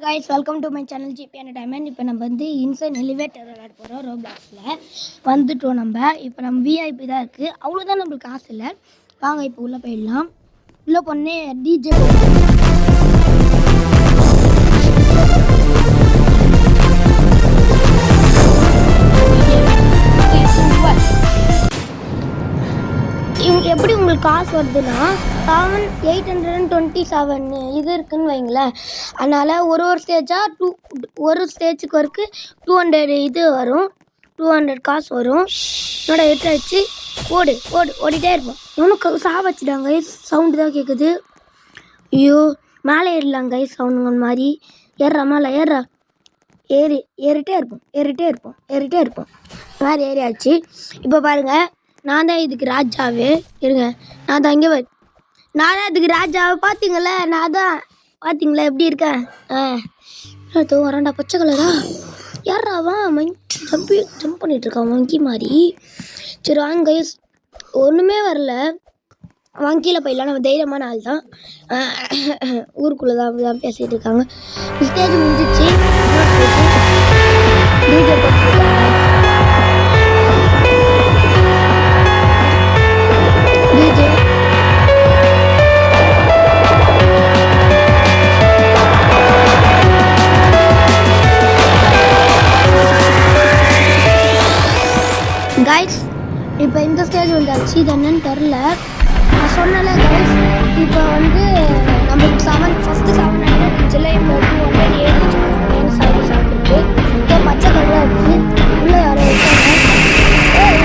guys, welcome to my channel GP Entertainment. இப்போ நம்ம வந்து இன்சைன் எலிவேட்டர் விளையாட போகிறோம் ரோப்ளாக்ஸில் வந்துட்டோம். இப்போ நம்ம விஐபி தான் இருக்குது, அவ்வளோதான் நம்மளுக்கு காசு இல்லை. வாங்க இப்போ உள்ளே போயிடலாம். உள்ளே போனே டிஜே இவங்க எப்படி உங்களுக்கு காசு வருதுன்னா 827 இது இருக்குதுன்னு வைங்களேன். அதனால் ஒரு ஸ்டேஜாக ஒரு ஸ்டேஜுக்கு வரைக்கும் 200 இது வரும், 200 காசு வரும். என்னோட எட்டு வச்சு ஓடிட்டே இருப்போம். இவனுக்கு வச்சுட்டாங்க, சவுண்டு தான் கேட்குது. ஐயோ மேலே ஏறலாங்க, சவுண்டுங்க மாதிரி ஏறுறா மேலே ஏறுறா, ஏறிட்டே இருப்போம். மேலே ஏறியாச்சு. இப்போ பாருங்கள், நான் தான் இதுக்கு ராஜாவே. இருங்க, நான் தான் இதுக்கு ராஜாவை. பார்த்தீங்களா, பார்த்தீங்களா எப்படி இருக்கேன்? வரண்டா பச்சை கலரா யாராவன் ஜம்ப் பண்ணிகிட்ருக்கான் வங்கி மாதிரி. சரி வாங்க கைஸ், ஒன்றுமே வரல. வங்கியில் போயிடலாம், நம்ம தைரியமான ஆள் தான். ஊருக்குள்ளே தான் பேசிகிட்டு இருக்காங்க. ஸ்டேஜ் முடிஞ்சிச்சு. டிஜே கைஸ், இப்போ இந்த ஸ்டேஜ் வந்தாச்சு. இது என்னன்னு தெரில, நான் சொன்னல கைஸ். இப்போ வந்து நம்மளுக்கு ஃபஸ்ட்டு 700 இருந்துச்சுல, இப்போ 287 இருக்குது. இப்போ பச்சை கலராக இருக்குது. உள்ளே யாரோ இருக்காங்க.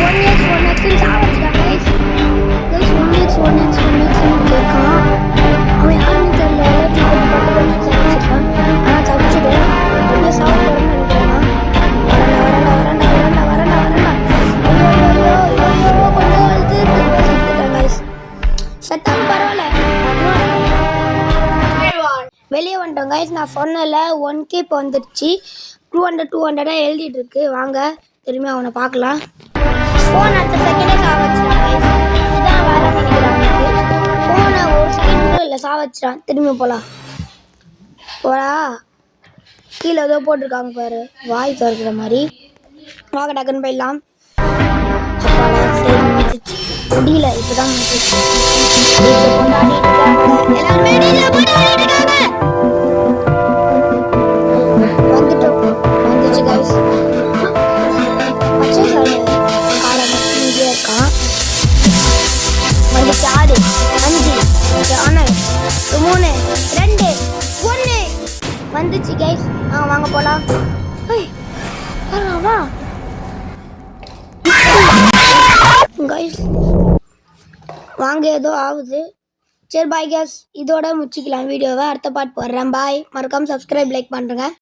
1x சாவடிச்சிட்டாங்க guys. 1x இருக்கான். அவன் யாருன்னு தெரியல, சாவடிச்சிருக்கான். ஆனால் தப்பிச்சுட்டு அப்படியே சாப்பிடணும்னு நினைக்கிறேன்னா. வெளியே வந்துட்டோம் கைஸ். நான் சொன்னல 1K இப்போ வந்துடுச்சு. 200 எழுதிட்டு இருக்கு. வாங்க திரும்பி அவனை பார்க்கலாம். ஃபோன் அடுத்த செகண்டே சாவச்சிட்டான் கைஸ். இதுதான் வேலை நினைக்கிறேன். ஃபோனை ஒரு செகண்ட் கூட இல்லை, சாவச்சிட்டான். திரும்பி போகலாம். கீழே ஏதோ போட்டிருக்காங்க பாரு, வாய் திறக்கிற மாதிரி. வாங்க டக்குன்னு போயிடலாம். முடியல, இப்போதான் வந்துச்சு கைஸ். பச்சை காலை இங்கே இருக்கான். வந்துச்சு 6 5 4 3 2 1 வந்துச்சு கைஸ். வாங்க போகலாம். கைஸ் வாங்க, ஏதோ ஆகுது. சரி பாய் கைஸ், இதோட முடிச்சிக்கலாம் வீடியோவை. அடுத்த பார்ட் போடுறேன். பாய். மறக்காமல் சப்ஸ்கிரைப் லைக் பண்ணுறேங்க.